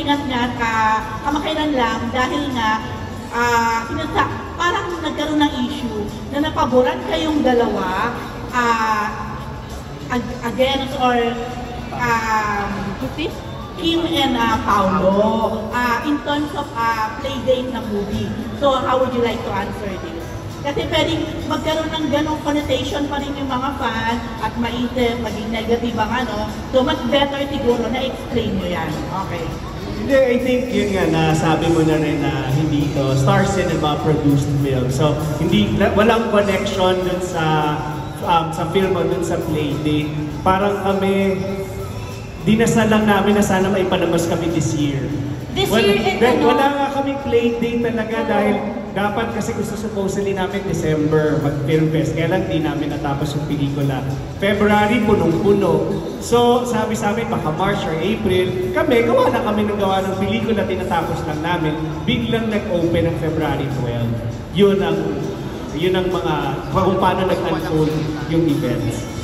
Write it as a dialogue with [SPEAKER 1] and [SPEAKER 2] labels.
[SPEAKER 1] ingat nga kamakailan lang dahil nga parang nagkaroon ng issue na napaboran kayong dalawa against or Kim and Paolo in terms of playdate na movie. So how would you like to answer this? Kasi pwedeng magkaroon ng ganong connotation pa rin yung mga fans at maisip, maging negative ang ano. So much better siguro na explain nyo yan. Okay.
[SPEAKER 2] Hindi, I think yun nga na sabi mo na rin na hindi ito Star Cinema produced film. So walang connection dun sa film o dun sa playdate. Parang kami, dinasal lang namin na sana maipanabas kami this year. Wala nga kami playdate talaga dahil dapat kasi gusto supposedly namin December mag-film fest. Kaya lang di namin natapos yung pelikula. February, punong-puno. So sabi sa amin, baka March or April, gawa na kami ng gawa ng pelikula, tinatapos lang namin. Biglang nag-open ng February 12. Yun ang mga, kung paano nag-unfold yung events.